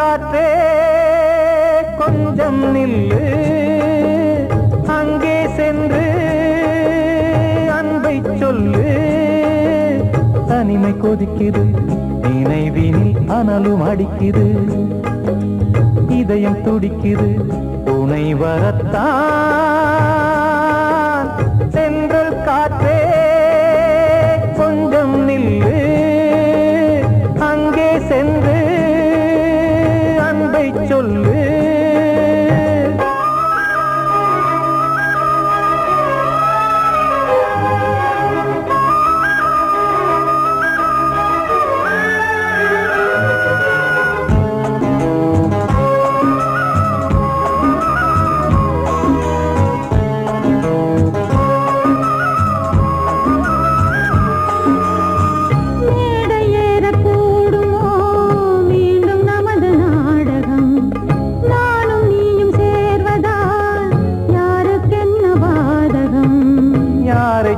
காற்றே கொஞ்சம் நில்லு, அங்கே சென்று அன்பை சொல்லு. தனிமை கொதிக்குது, நினைவினில் அனலும் அடிக்குது, இதயம் துடிக்குது துணை வரத்தான். சென்றல் காற்றே கொஞ்சம் நில்லு, அங்கே சென்று அன்பை சொல்லு.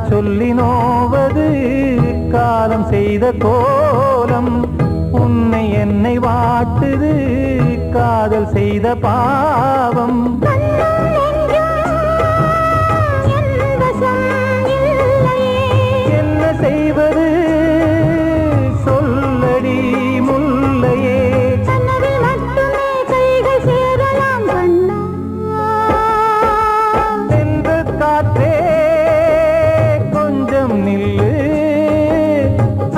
சொல்லி நோவது காலம் செய்த கோலம், உன்னை என்னை வாட்டுது காதல் செய்த பாவம். என்ன செய்வது சொல்லடி முல்லையே, சென்ற காற்றே நில்லு,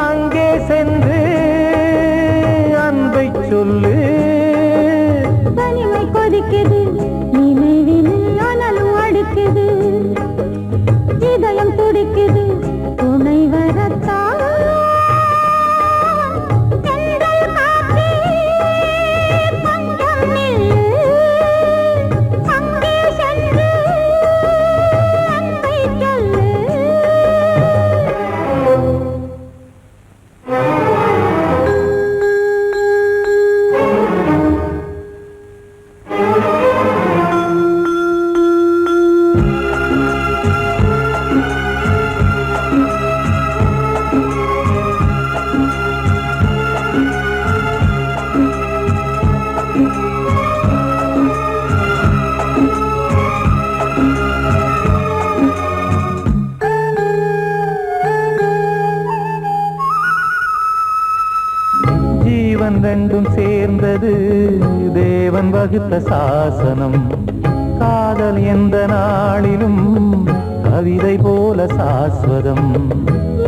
அங்கே சென்று அன்பை சொல்லு. தனிமை கொதிக்குது, நினைவினில் அனலும் அடிக்குது, இதயம் துடிக்குது துணை வரத்தான். ஜீவன் ரெண்டும் சேர்ந்தது தேவன் வகுத்த சாசனம், காதல் எந்த நாளிலும் கவிதை போல சாஸ்வதம்.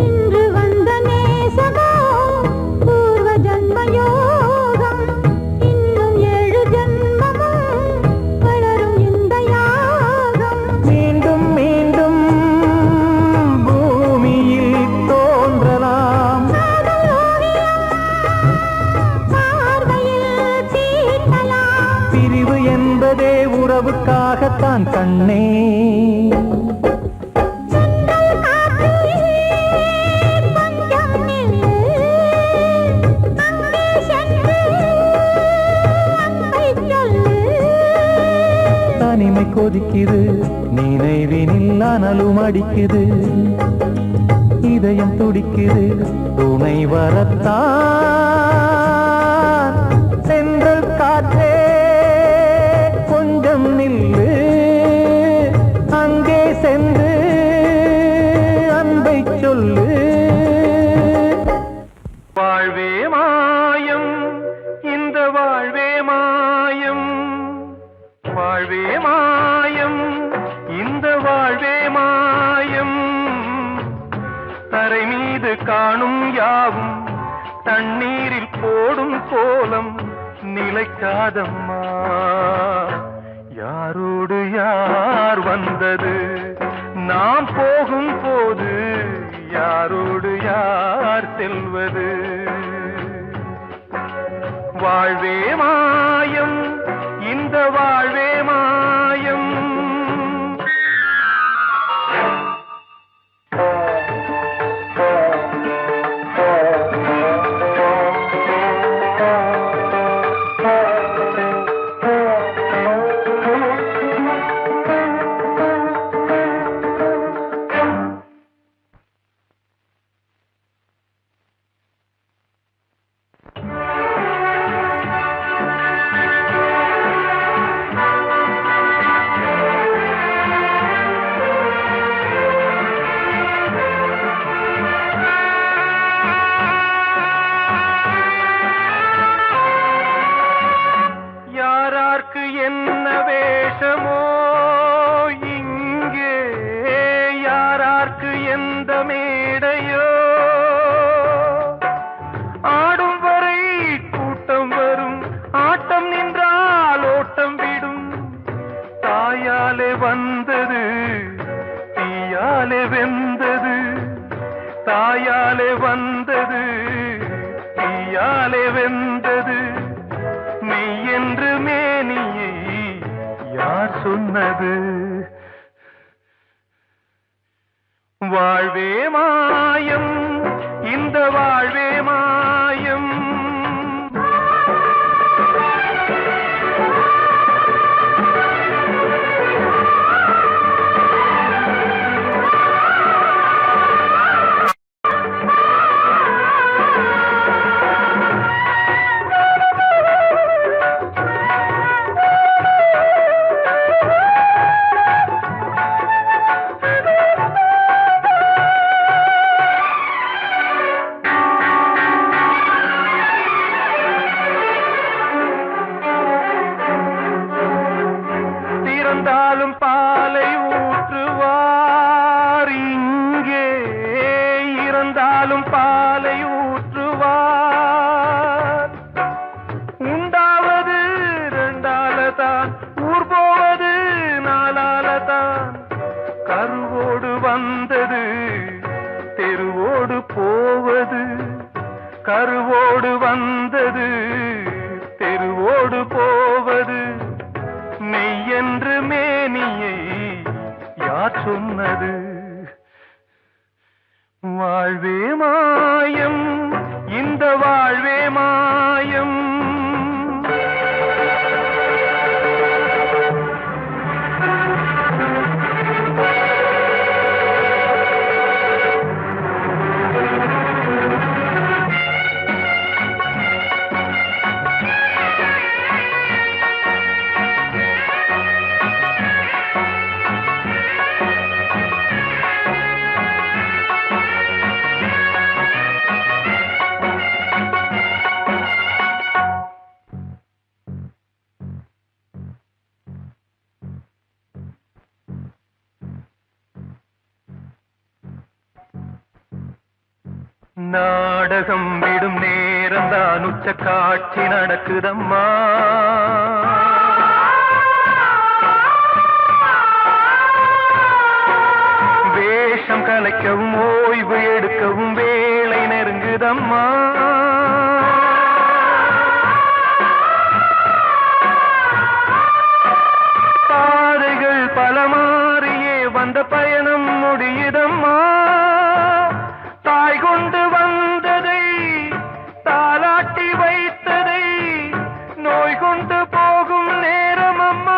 இன்று வந்த நேசமோ பூர்வ ஜன்ம யோகம், இன்னும் 7 ஜன்மமும் வளரும் இந்த யாகம். மீண்டும் மீண்டும் பூமியில் தோன்றலாம், பிரிவு என்பதே உறவுக்காகத்தான் கண்ணே. தனிமை கொதிக்குது, நினைவினில் அனலும் அடிக்குது, இதயம் துடிக்குது துணை வரத்தான். சென்றல் காற்றே கொஞ்சம் நில்லு, அங்கே சென்று அன்பை சொல்லு. வாழ்வே மாயம், இந்த வாழ்வே மாயம், வாழ்வே மாயம், இந்த வாழ்வே மாயம். தரை மீது காணும் யாவும் தண்ணீரில் போடும் கோலம் நிலைக்காதம்மா. யாரோடு யார் வந்தது நாம் போகும் போது, யாரோடு யார் செல்வது. வாழ்வே மாயம், இந்த வாழ்வே மாயம். யாராருக்கு என்ன வேஷமோ இங்கே, யாராருக்கு எந்த மேடையோ, ஆடும் வரை கூட்டம் வரும், ஆட்டம் நின்றால் ஓட்டம் விடும். தாயாலே வந்தது தீயாலே வெந்தது, தாயாலே வந்தது தீயாலே வெந்தது. மெய் என்று மேனியை யார் சொன்னது? வாழ்வே மாயம், இந்த வாழ்வே மாயம். இறந்தாலும் பாலை ஊற்றுவார் இங்கே, இறந்தாலும் பாலை ஊற்றுவார். உண்டாவது ரெண்டாலதான், ஊர் போவது நாலாலதான். கருவோடு வந்தது தெருவோடு போவது, கருவோடு வந்தது தெருவோடு போவது. மெய் என்று மேனியை யார் சொன்னது? வாழ்வே மாயம், இந்த வாழ்வே மாயம். நாடகம் விடும் நேரம்தான் உச்ச காட்சி நடக்குதம்மா. வேஷம் கலைக்கவும் ஓய்வு எடுக்கவும் வேளை நெருங்குதம்மா. பாதைகள் பல மாறியே வந்த பயணம் முடியுதம்மா. தாய் கொண்டு வந்ததை தாலாட்டி வைத்ததை நோய் கொண்டு போகும் நேரம் அம்மா.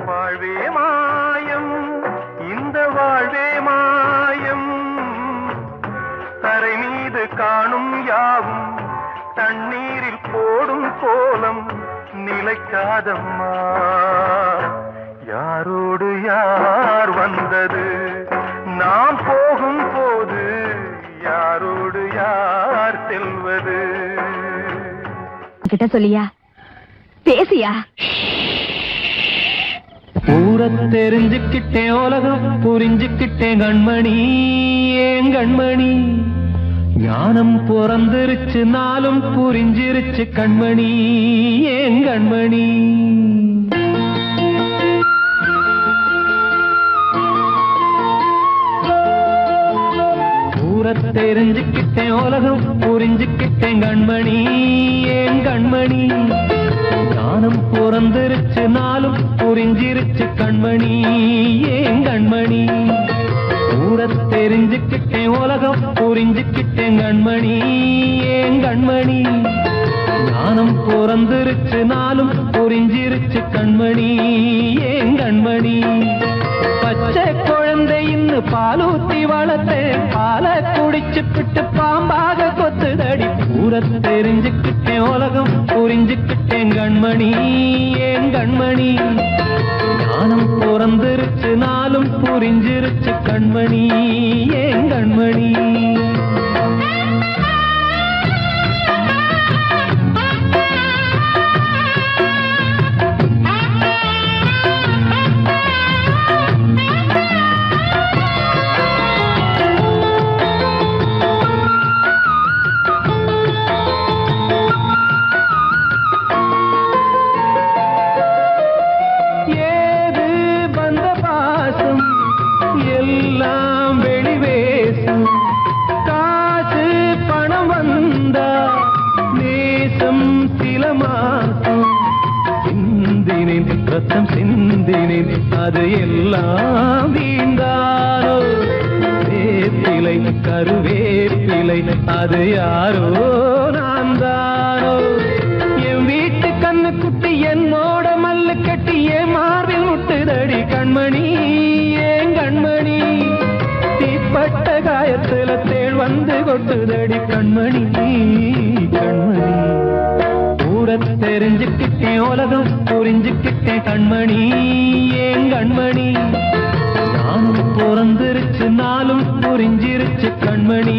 வாழ்வே மாயம், இந்த வாழ்வே மாயம். தரை மீது காணும் யாவும் தண்ணீரில் போடும் கோலம் நிலைக்காதம்மா. யாரோடு யார் வந்தது நாம் போகும் போது, யாரோடு யார் முயல்வது. கிட்ட சொல்லியா பேசியா? ஊர தெரிஞ்சுக்கிட்டேன், உலகம் புரிஞ்சுக்கிட்டேன் கண்மணி, ஏன் கண்மணி. ஞானம் பிறந்திருச்சு, நாளும் புரிஞ்சிருச்சு கண்மணி, ஏன் கண்மணி. ஊர தெரிஞ்சுக்கிட்டேன், உலகம் புரிஞ்சுக்கிட்டேன் கண்மணி, ஏன் கண்மணி. ஞானம் பிறந்திருச்சு, நாளும் புரிஞ்சிருச்சு கண்மணி, ஏன் கண்மணி. ஊர தெரிஞ்சுக்கிட்டேன், உலகம் புரிஞ்சுக்கிட்டேன் கண்மணி, ஏன் கண்மணி. ஞானம் பிறந்திருச்சு, நாளும் புரிஞ்சிருச்சு கண்மணி, ஏன் கண்மணி. பச்சை குழந்தை இன்னும் பாலூத்தி வளர்த்தேன், பாலை குடிச்சு பிட்டு பாம்பாக கொத்துதடி. ஊர தெரிஞ்சுக்கிட்டேன், உலகம் புரிஞ்சுக்கிட்டேன் கண்மணி, ஏன் கண்மணி. ஞானம் பிறந்திருச்சு, நாளும் புரிஞ்சிருச்சு கண்மணி, ஏன் கண்மணி. எல்லாம் வெளிவேசம், காசு பணம் வந்தா நேசம் சில மாசம். சிந்தினேன் ரத்தம் சிந்தினேன், அது எல்லாம் வீண்டாரோ. வேப்பிலை கருவேப்பிலை, அது யாரோ நான் தானோ. என் வீட்டு கண்ணு குட்டி என்னோட மல்லு கட்டி என் மார்பில் முட்டுதடி கண்மணி, ஏன் கண்மணி. தீப்பட்ட காயத்துல தேள் வந்து கொட்டுதடி கண்மணி, கண்மணி. ஊர தெரிஞ்சுக்கிட்டேன், உலகம் புரிஞ்சுக்கிட்டேன் கண்மணி, ஏன் கண்மணி. நானும் பிறந்திருச்சு, நாளும் புரிஞ்சிருச்சு கண்மணி,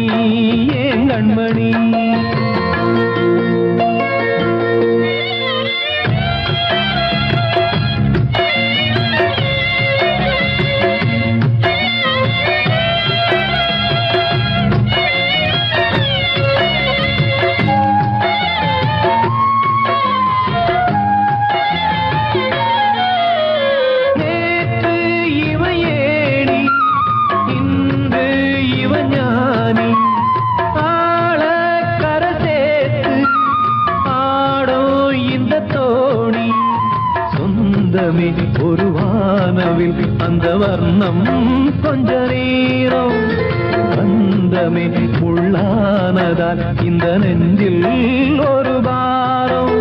ஏன் கண்மணி. ஒரு வானவில் அந்த வர்ணம் கொஞ்ச நேரம் பந்தமே உள்ளானதால் இந்த நெஞ்சில் ஒரு பாரம்.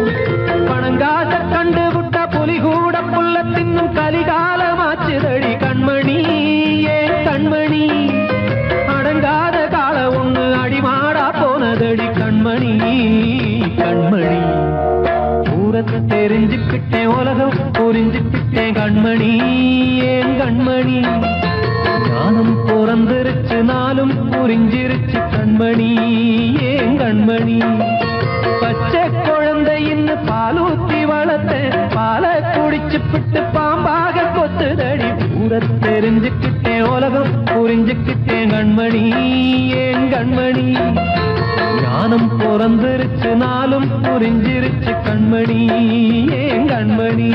பணங்காச கண்டு விட்ட புலி கூட புல்ல தின்னும் கலிகாலமாச்சுதடி கண்மணி, ஏன் கண்மணி. அடங்காத கால ஒண்ணு அடிமாடா போனதடி கண்மணி, கண்மணி. தெரிஞ்சுக்கிட்டேன், உலகம் புரிஞ்சுக்கிட்டேன் கண்மணி, ஏன் கண்மணி. ஞானம் பிறந்திருச்சு, நாளும் புரிஞ்சிருச்சு கண்மணி, ஏன் கண்மணி. பச்சை குழந்தை இன்னும் பாலூத்தி வளர்த்தேன், பாலை குடிச்சு பிட்டு பாம்பாக கொத்துதடி. ஊர தெரிஞ்சுக்கிட்டேன், உலகம் புரிஞ்சுக்கிட்டேன் கண்மணி, ஏன் கண்மணி. ஞானம் பிறந்திருச்சு, நாளும் புரிஞ்சிருச்சு கண்மணி, ஏன் கண்மணி.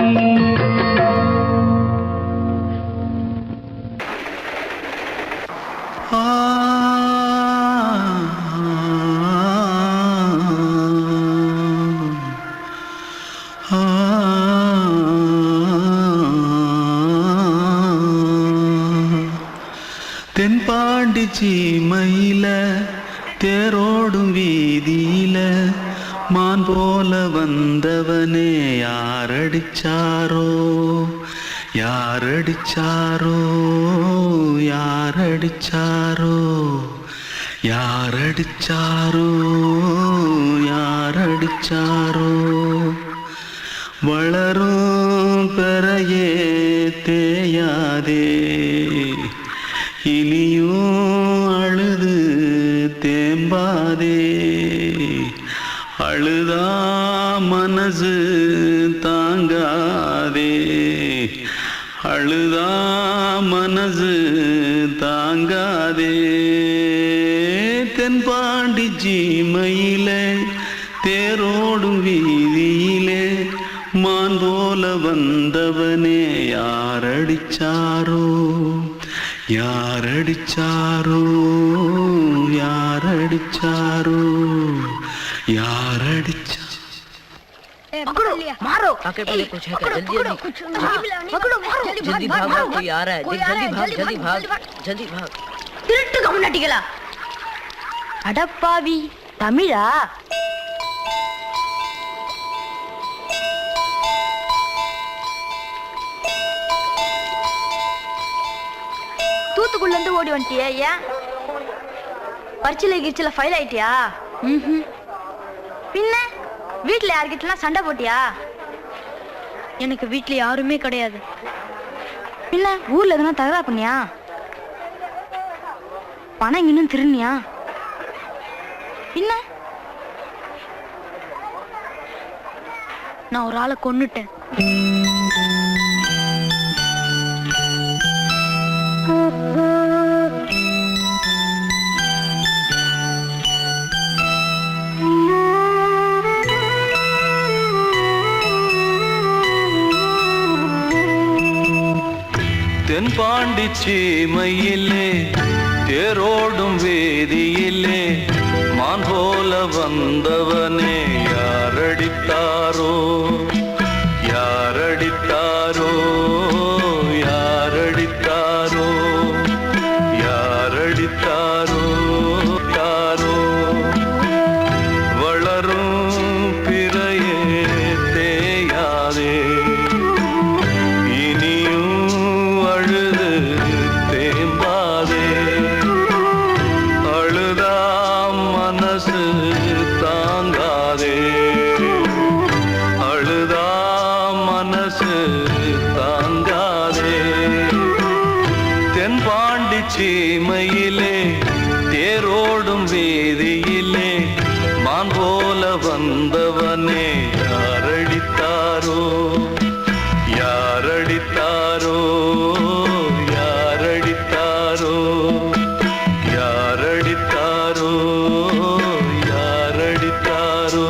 தென்பாண்டி சீமையில தேரோடும் வீதியில மான் போல வந்தவனே யாரடிச்சாரோ, யாரடிச்சாரோ, யாரடிச்சாரோ, யாரடிச்சாரோ, யாரடிச்சாரோ. வளரும் பெறையே தேயாதே, இனியும் அழுது தேம்பாதே. அழுதா மனசு தாங்காதே, அழுதா மனசு தாங்காதே. தென்பாண்டி சீமையிலே தேரோடும் வீதியிலே மான் போல வந்தவனே யாரடிச்சாரோ, யாரடிச்சாரோ, யாரடிச்சாரோ, யாரடிச்சா. पकड़ो मारो। आके पहले कुछ है क्या? जल्दी जल्दी पकड़ो मारो। जल्दी भागो, कोई आ रहा है। जल्दी भाग, जल्दी भाग, जल्दी भाग। திருட்டு கம்யூனிட்டிகளா அடப்பாவி தமிழா? தூத்துக்குள்ள இருந்து ஓடி வந்துட்டியா? ஏன் பரிச்சையில கிரிச்சில ஃபைல் ஆயிட்டியா? பின்ன வீட்டுல யார்கிட்டலாம் சண்டை போட்டியா? எனக்கு வீட்டுல யாருமே கிடையாது. பின்ன ஊர்ல எதுனா தகராறு பண்ணியா? பணம் இன்னும் திருநியா? பின்ன நான் ஒரு ஆளை கொன்னுட்டேன். தென்பாண்டி சீமையிலே தேரோடும் வேதியிலே மான் போல வந்தவனே யாரடித்தாரோ, யாரடித்தாரோ, யாரடித்தாரோ, யாரடித்தாரோ, யாரோ. வளரும் பிறையே தேயாதே, சீமையிலே தேரோடும் வேதியிலே மான் போல வந்தவனே யாரடித்தாரோ, யாரடித்தாரோ, யாரடித்தாரோ, யாரடித்தாரோ, யாரடித்தாரோ.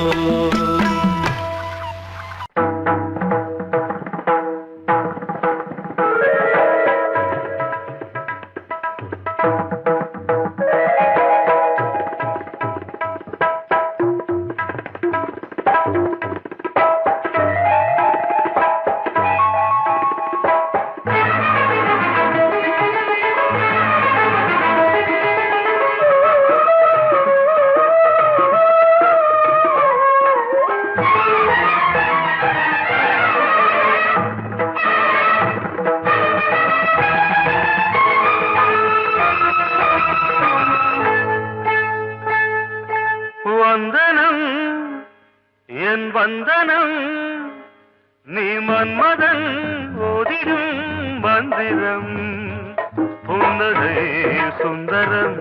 வந்தனம் என் வந்தனம் நீ மன்மதன் ஓதிடும் மந்திரம். புன்னகை சுந்தரம்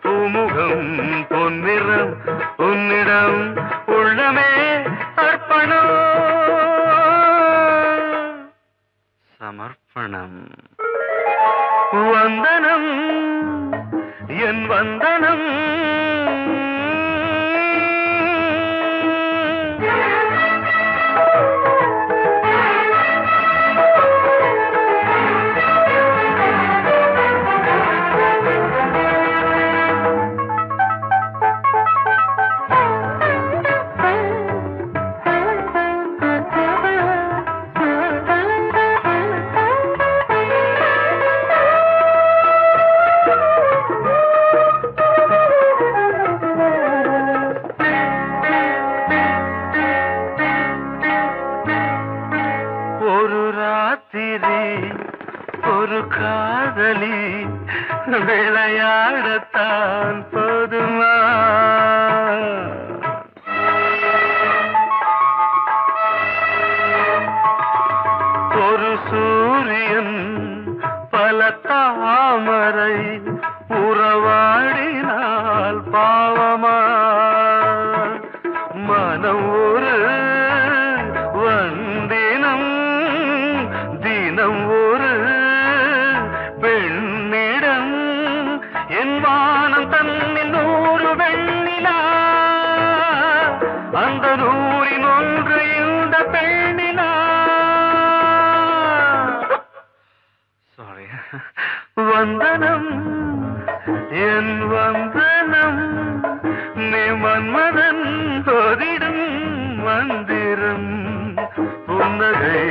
பூமுகம் பொன்னிறம் உன்னிடம் உள்ளமே அர்ப்பணம் சமர்ப்பணம். வந்தனம் என் வந்தனம் ஒரு காதலி விளையாடத்தான் போதுமா? ஒரு சூரியன் பல தாமரை உறவாடினால் பாவமா? மனம் ஒரு வந்தினம் தினம் ஒரு பெண்ணிடம் என் வானம் தன்னில் 100 வெண்ணிலா அந்த 100இன் ஒன்று இந்த பெண்ணிலா சாரி வந்தனம் என் வந்தனம் நீ மன்மதன் தோதிடும் மந்திரம் புன்னகை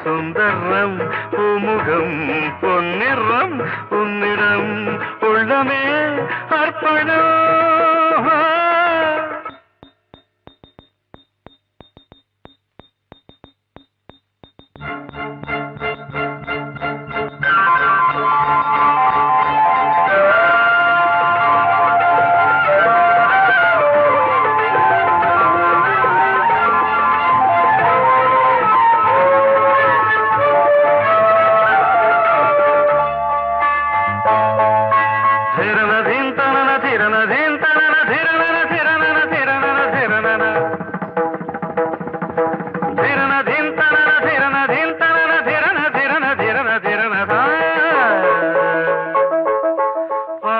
சுந்தரம் பூமுகம் பொன்னிறம் உன்னிடம் உள்ளமே அர்ப்பணம்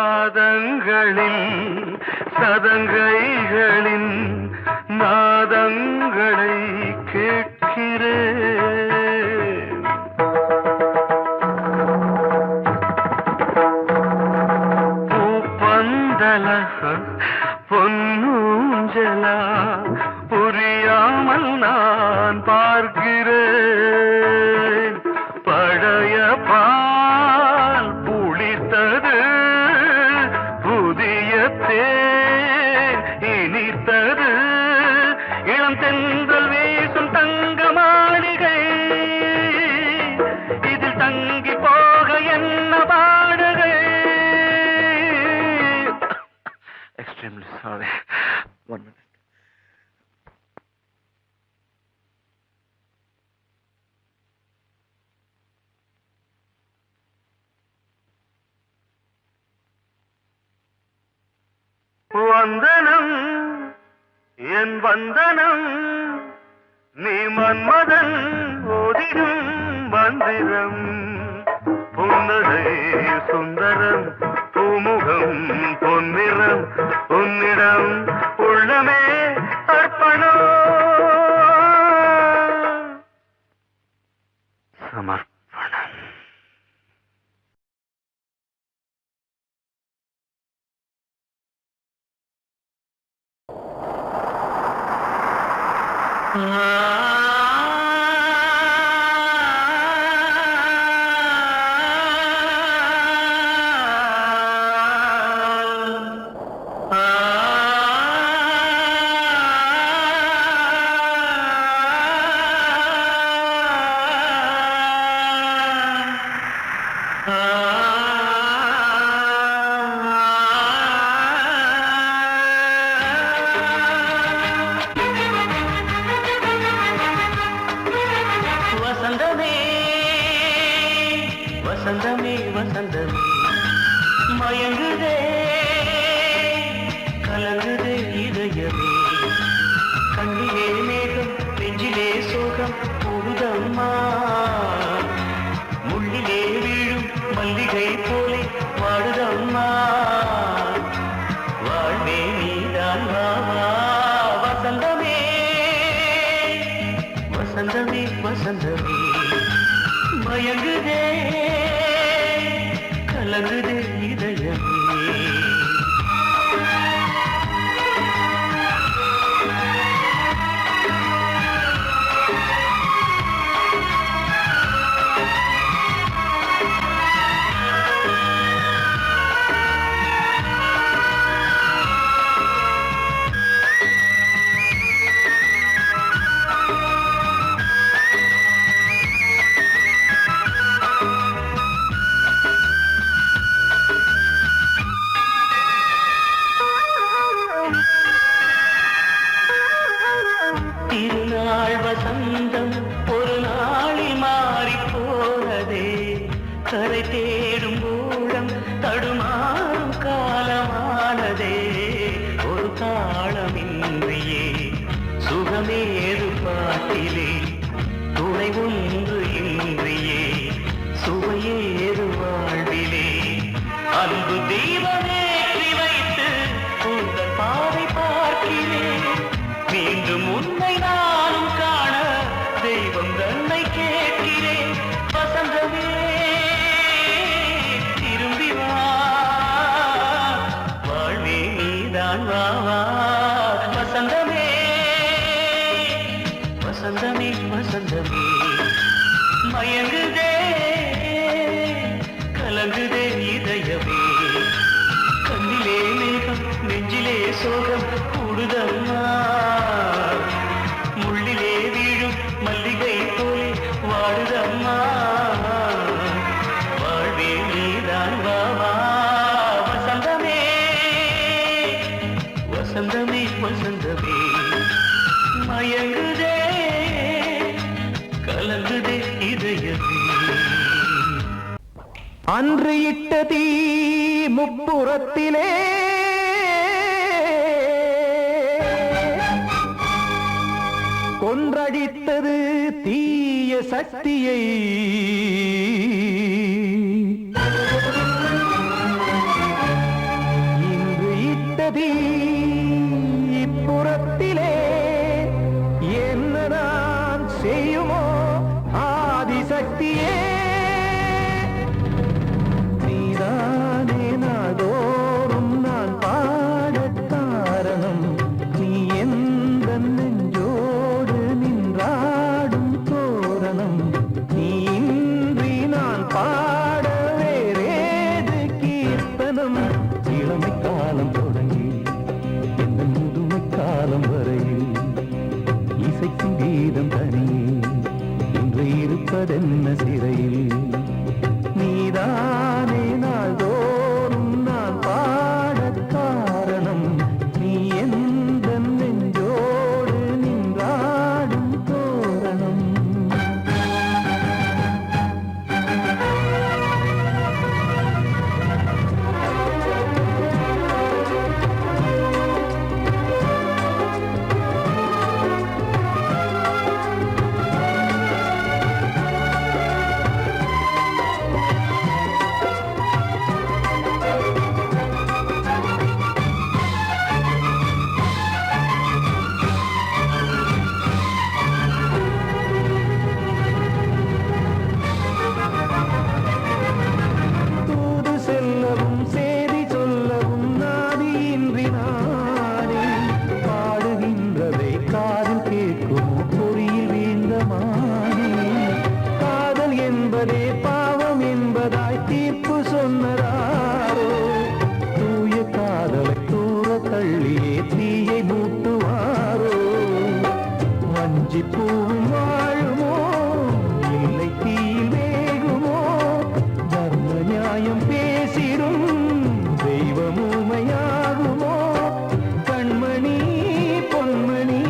பாதங்களில் சதங்கைகளின் நாதங்களை கேட்கிறேன் பூப்பந்தல பொன்னூஞ்சலா புரியாமல் நான் பார்க்கிறேன் பழைய பால் புளித்தது புதிய தேன் இனித்தது இளம் தென்றல் வீசும் தங்க மாளிகை இதில் தங்கி போக என்ன பாடுகை எக்ஸ்ட்ரீம்லி சாரி 1 minute வந்தனம் என் வந்தனம் நீ மன்மதன் ஓதிடும் மந்திரம் புன்னகை சுந்தரம் பூமுகம் பொன்னிறம் உன்னிடம் உள்ளமே அர்ப்பணம் சமர்ப்பணம் வசந்தமே வசந்தமே வசந்தமே மயங்குதே கலங்குதே இதயமே கண்ணிலே மேகம் நெஞ்சிலே சோகம் புதுதம்மா முள்ளிலே வீழும் மல்லிகை போலே வாடுதம்மா வாழ்வே நீதான் வாவா வசந்தமே வசந்தமே வசந்தமே மயங்குதே கலங்குதே இதயமே வசந்தமே வசந்தமே வசந்தமே மயங்குதே கலங்குதே இதயமே கண்ணிலே மேகம் நெஞ்சிலே சோகம் கூடுதம்மா முள்ளிலே வீழும் மல்லிகை போலே வாடுதம்மா வாழ்வே நீதான் வாவா வசந்தமே வசந்தமே வசந்தமே மயங்குதே கலங்குதே இதயமே அன்று இட்ட தீ முப்புறத்திலே கொன்றடித்தது தீய சக்தியை இன்று இட்ட தீ இப்புறத்திலே என்ன நான் செய்யுமோ ஆதிசக்தியே நீதானே நாடோறும் நான் பாடக் காரணம் நீ எந்த நெஞ்சோடு நின்றாடும் தோரணம் நீ இன்றி நான் பாட வேறேது கீர்த்தனம் இளமை காலம் தொடங்கி எந்த முதுமை காலம் வரையில் இசைக்கும் கீதம் தனியே இன்று இருப்பதென்ன சிறையில் நீதானே நாள்தோறும் நான் பாடக் காரணம் நீ எந்த நெஞ்சோடு நின்றாடும் தோரணம் தூது செல்லவும் சேதி சொல்லவும் நாதியின்றி நானே பாடுகின்றதை காதில் கேட்கும் பொறியில் வீழ்ந்த மானே காதல் என்பதே பாவம் என்பதாய் தீர்ப்பு சொன்னதாரோ தூய காதலை தூர தள்ளியே தீயை மூட்டுவாரோ வஞ்சி பூவும் வாழுமோ இல்லை தீயில் வேகுமோ தர்ம நியாயம் பேசிடும் தெய்வமுமையாகுமோ கண்மணி பொன்மணி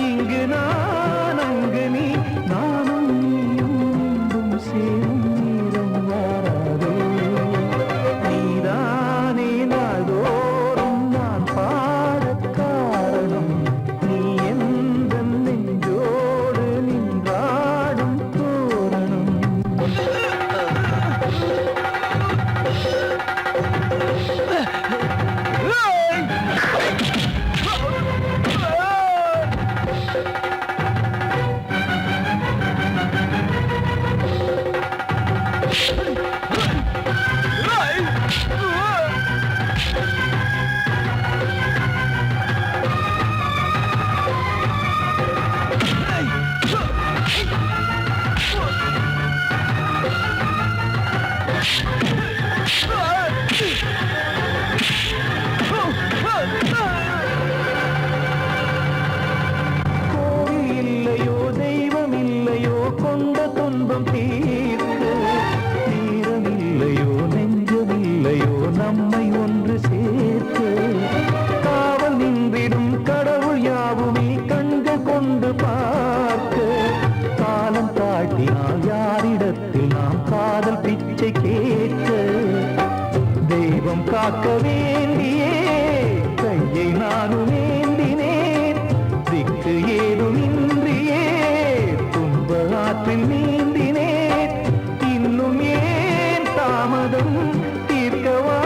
இங்கு நான் அங்கு நீ நானும் நீயும் மீண்டும் சேரும் நேரம் வாராதோ நீதானே நாள்தோறும் நான் பாடக் காரணம் நீ எந்த நெஞ்சோடு நின்றாடும் தோரணம் கோவில் இல்லையோ தெய்வம் இல்லையோ கொண்ட துன்பம் தீர்க்க நேரம் இல்லையோ நெஞ்சம் இல்லையோ நம்மை ஒன்று சேர்க்க காவல் நின்றிடும் கடவுள் யாவுமே கண்கள் கொண்டு பார்க்க காலம் தாட்டினால் யாரிடத்தில் நாம் காதல் பிச்சை கேட்க தெய்வம் காக்க வேண்டியே கையை நானும் ஏந்தினேன் திக்கு ஏதும் இன்றியே துன்ப ஆற்றில் நீந்தினேன் இன்னும் ஏன் தாமதம் தீர்க்கவா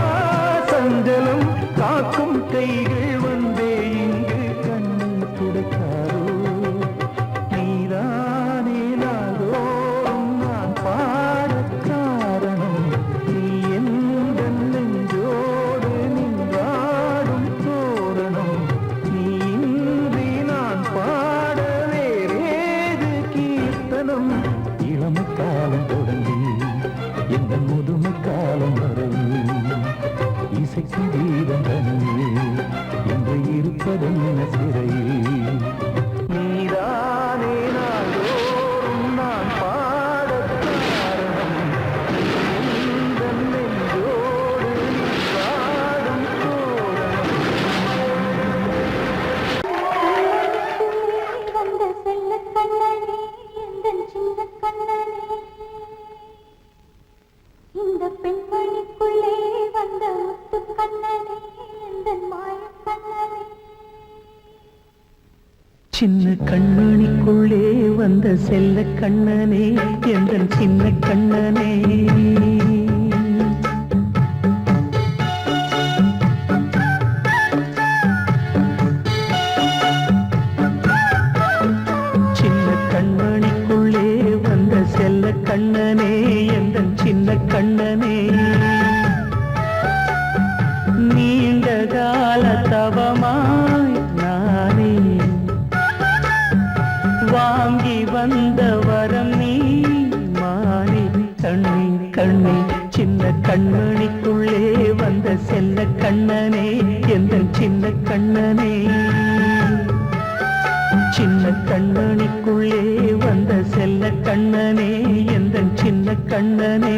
சஞ்சலம் காக்கும் கைகள் வந்தே இங்கு கண்ணை துடைக்காரோ நீதானே நாள்தோறும் நான் பாடக் காரணம் நீ எந்த நெஞ்சோடு வாழ்வதென்ன சிறையில் நீதானே நாள்தோறும் நான் பாடக் காரணம் உந்தன் நெஞ்சோடு நீ வாடும் தோரணம் வந்த செல்ல கண்ணனே எந்தன் சின்ன கண்ணனே இந்த பெண்மணிக்குள்ளே வந்த முத்து கண்ணனே எந்தன் மாய கண்ணனே சின்ன கண்மணிக்குள்ளே வந்த செல்ல கண்ணனே எந்தன் சின்ன கண்ணனே சின்ன கண்மணிக்குள்ளே வந்த செல்ல கண்ணனே எந்தன் சின்ன கண்ணனே நீண்ட கால தவமாய் நானே வாங்கி வந்த வரம் நீ மானே கண்ணே கண்ணே சின்ன கண்மணிக்குள்ளே வந்த செல்ல கண்ணனே எந்தன் சின்ன கண்ணனே சின்ன கண்மணிக்குள்ளே வந்த செல்ல கண்ணனே எந்தன் சின்ன கண்ணனே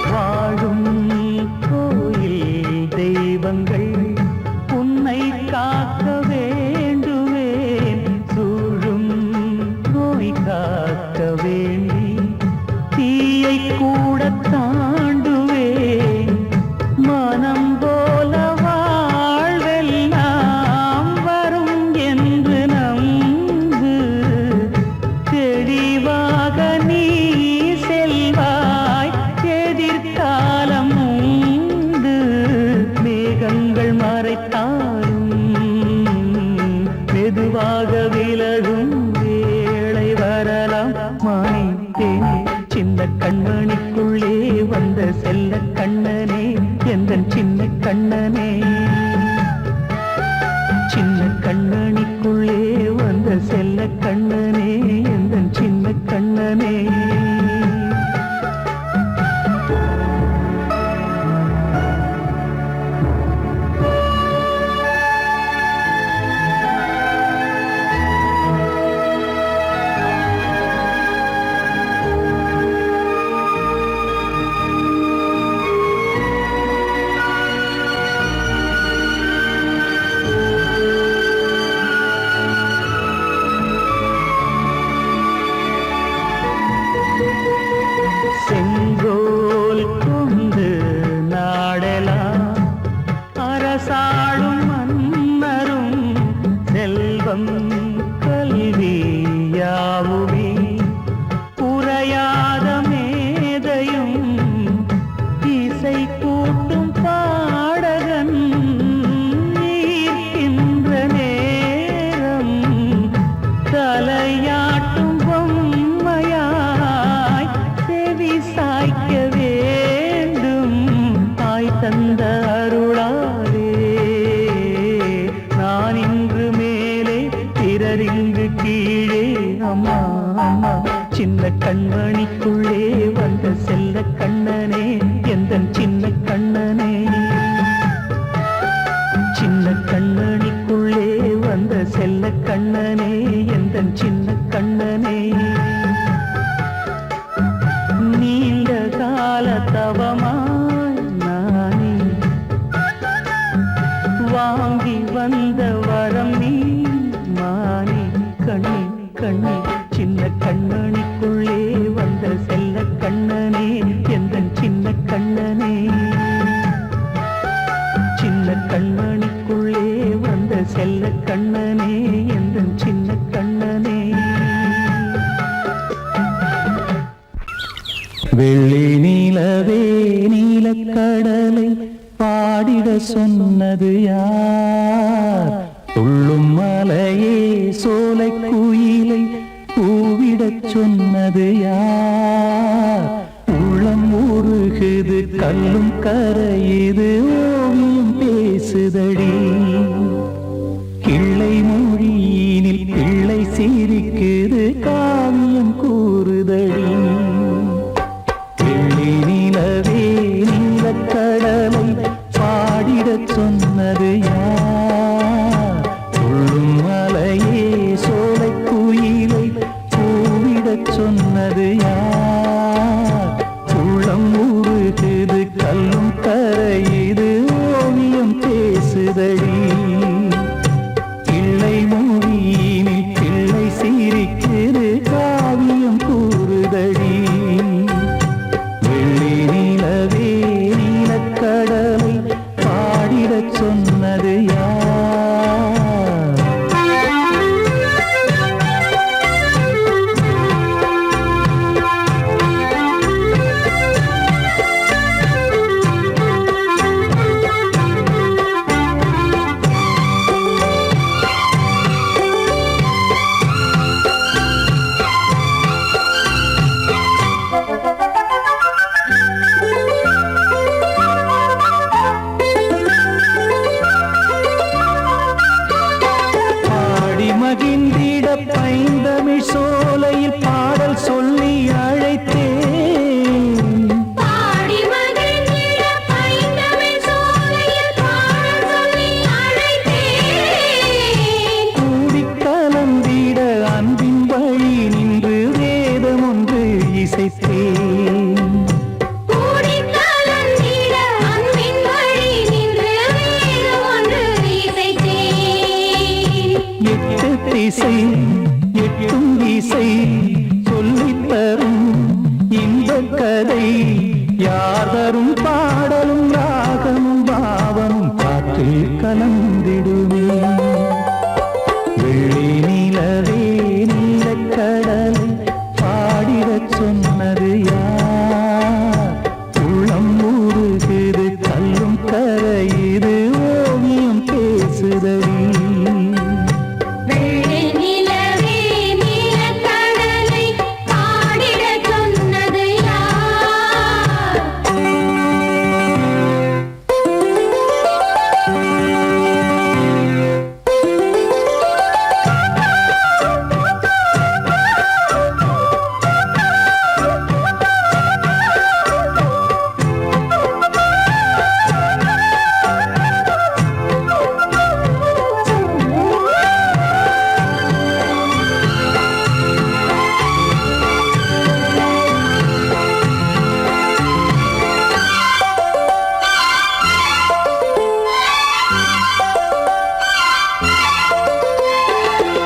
வாழும் கோயில் தெய்வங்கள் உன்னை காக்க வேண்டுவேன் சூழும் நோய் காக்க வேண்டி தீயை கூட தாண்டுவேன் மனம் போல வாழ்வெல்லாம் வரும் என்று நம்பு தெளிவாக நீ செல்வாய் எதிர்காலம் உண்டு மேகங்கள் மறைத்தாலும் மெதுவாக விலகும் வேளை வரலாம் மானித்தேனே சின்ன கண்மணிக்குள்ளே வந்த செல்ல கண்ணனே எந்தன் சின்ன கண்ணனே சின்ன கண்ணனிக்குள்ளே வந்த செல்ல கண்ணனே எந்தன் சின்ன கண்ணனே செங்கோல் கொண்டு நாடலாம் அரசாளும் மன்னரும் செல்வம் கல்வி யாவுமே உரையாத மேதையும் இசை கூட்டும் பாடகன் ஈர்க்கின்ற நேரம் தலையாட்டும் பொம்மையாய் செவி சாய்க்க வேண்டும் தாய் தந்த அருளாலே நான் இன்று மேலே பிறரிங்கு கீழே அம்மா அம்மா சின்ன கண்மணிக்குள்ளே வந்த செல்ல கண்ணனே எந்தன் சின்ன கண்ணனே சின்ன கண்ணனிக்குள்ளே வந்த செல்ல கண்ணனே எந்தன் சின்ன கண்ணனே நீண்ட கால தவமாய் நானே வாங்கி வந்த வரம் நீ மானே கண்ணே கண்ணே சின்ன கண்ணனிக்குள்ளே வந்த செல்ல கண்ணனே எந்தன் சின்ன கண்ணனே சின்ன கண்ணனிக்குள்ளே வந்த செல்ல கண்ணனே எந்தன் சின்ன கண்ணனே வெள்ளி நீலவே நீலக்கடலை பாடிட சொன்னது யார் துள்ளும் மலையே சோலை குயிலை பாடிடச் சொன்னது யார்? உள்ளம் உருகுது கல்லும் கரையுது ஓவியம் பேசுதடி. கிள்ளை மொழியினில் பிள்ளை சிரிக்குது காவியம் கூறுதடி. வெள்ளி நிலவே நீலக்கடலை பாடிடச் சொன்னது யார்? துள்ளும் மலையே சோலை குயிலை கூவிடச் சொன்னது யார்? உள்ளம் உருகுது கல்லும் கரையுது ஓவியம் பேசுதடி. கிள்ளை மொழியினில் பிள்ளை சிரிக்குது காவியம் கூறுதடி. வெள்ளி நிலவே நீலக்கடலை பாடிடச் சொன்னது யார்? மகிழ்ந்திட பைந்தமிழ் சோலையில் பாடல் சொல்லி அழைத்தேன். பாடி மகிழ்ந்திட பைந்தமிழ் சோலையில் பாடல் சொல்லி அழைத்தேன். கூடிக் கலந்திட அன்பின் வழி நின்று வேதம் ஒன்று இசைத்தேன். கூடிக் கலந்திட அன்பின் வழி நின்று வேதம் ஒன்று இசைத்தேன். எட்டு திசை எட்டும் இசை சொல்லித் தரும் இந்த கதை யார் தரும் பாடலும் ராகமும் பாவமும் காற்றில் கலந்திடுமே. வெள்ளி நிலவே நீலக்கடலை பாடிடச் சொன்னது யார்? உள்ளம் உருகுது கல்லும் கரையுது ஓவியம் பேசுதடி. வெள்ளி நிலவே நீலக்கடலை பாடிடச் சொன்னது யார்?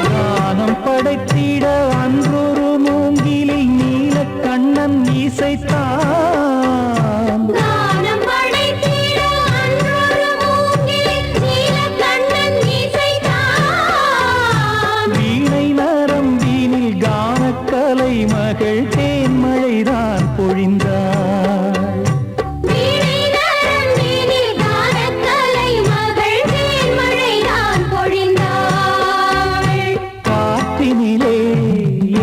ஞானம் படைத்திட அன்றொரு மூங்கிலில் நீலக்கண்ணன் இசைத்தான். கானம் படைத்திட அன்றொரு மூங்கில் நீலக்கண்ணன் இசைத்தான். வீணை நரம்பினில் கானக்கலை மகள் தேன்மழைதான் பொழிந்தாள். வீணை நரம்பினில் கானக்கலை மகள் தேன்மழைதான் பொழிந்தாள். காற்றினிலே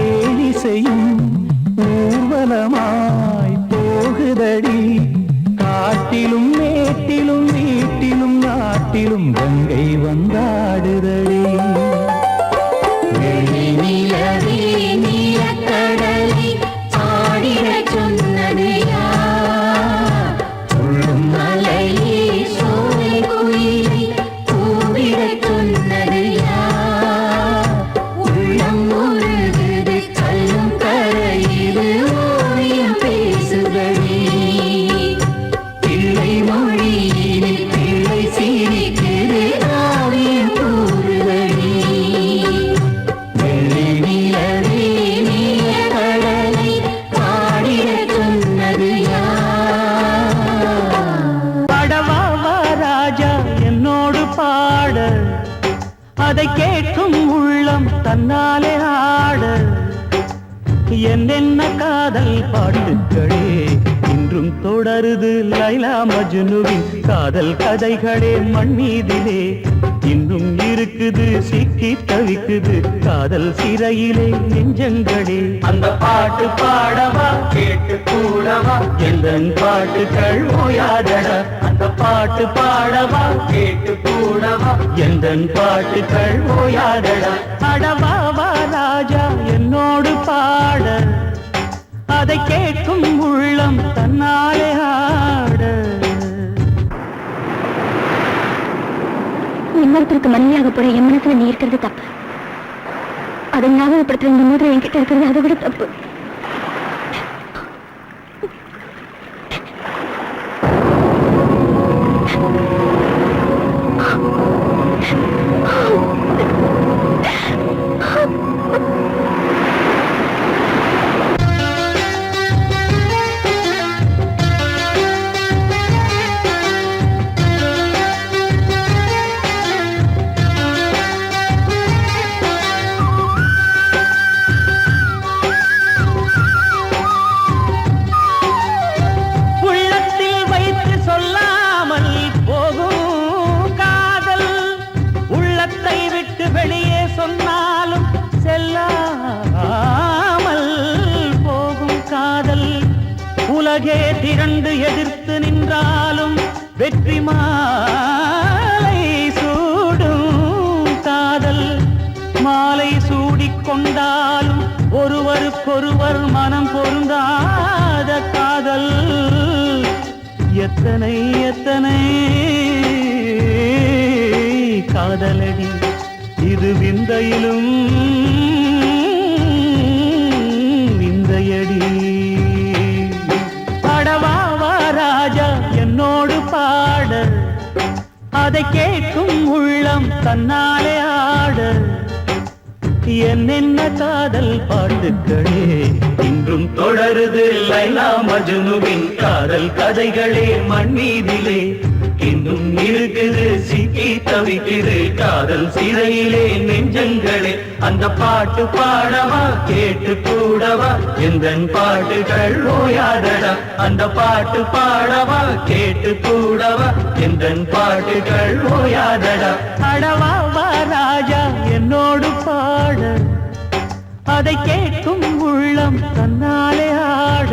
ஏழிசையும் ஊர்வலமாய் போகுதடி. காட்டிலும் மேட்டிலும் வீட்டிலும் நாட்டிலும் கங்கை வந்தாடுதடி. வெள்ளி நிலவே நீலக்கடலை பாடிடச் சொன்னது யார்? உள்ளும் மலையே சோலை குயிலை கூவிடச் சொன்னது யார்? உள்ளம் உருகுது கல்லும் கரையுது ஓவியம் பேசுதடி. பிள்ளை மொழியினில் பிள்ளை சிரிக்குது காவியம் கூறுதடி. வெள்ளி நிலவே நீலக்கடலை பாடிடச் சொன்னது யார்? பாடவா வா ராஜா என்னோடு பாட, அதை கேட்கும் உள்ளம் தன்னாலே ஆட. என்னென்ன காதல் பாட்டுக்களே இன்றும் தொடருது லைலா மஜ்னுவின் காதல் கதைகளே மண் மீதிலே. இன்னும் இருக்குது சிக்கி தவிக்குது காதல் சிறையிலே நெஞ்சங்களே அந்த பாட்டு பாடவா கேட்டு கூடவா எந்தன் பாட்டுகள் ஓயாதடா அந்த பாட்டு பாடவா கேட்டு கூடவா எந்தன் பாட்டுகள் ஓயாதடா அடவாவா ராஜா என்னோடு பாட அதை கேட்கும் உள்ளம் தன்னாலே ஆட இன்னொருத்தருக்கு மனைவியாக போற என் மனசுல நீ இருக்கிறது தப்பு அதை ஞாபகப்படுத்துற இந்த மோதிரம் என்கிட்ட இருக்கிறது அதை விட தப்பு வெளியே சொன்னாலும் செல்லாமல் போகும் காதல் உலகே திரண்டு எதிர்த்து நின்றாலும் வெற்றி மாலை சூடும் காதல் மாலை சூடிக்கொண்டாலும் ஒருவருக்கொருவர் மனம் பொருந்தாத காதல் எத்தனை எத்தனை காதலடி இது விந்தையிலும் விந்தையடி அடவாவா ராஜா என்னோடு பாட அதை கேட்கும் உள்ளம் தன்னாலே ஆட என்னென்ன காதல் பாட்டுக்களே இன்றும் தொடருது லைலா மஜ்னுவின் காதல் கதைகளே மண் மீதிலே இன்னும் இருக்குது சிக்கி தவிக்குது காதல் சிறையிலே நெஞ்சங்களே அந்த பாட்டு பாடவா கேட்டு கூடவா எந்தன் பாட்டுகள் ஓயாதடா அந்த பாட்டு பாடவா கேட்டு கூடவா எந்தன் பாட்டுகள் ஓயாதடா அடவாவா ராஜா என்னோடு பாட அதை கேட்கும் உள்ளம் தன்னாலே ஆட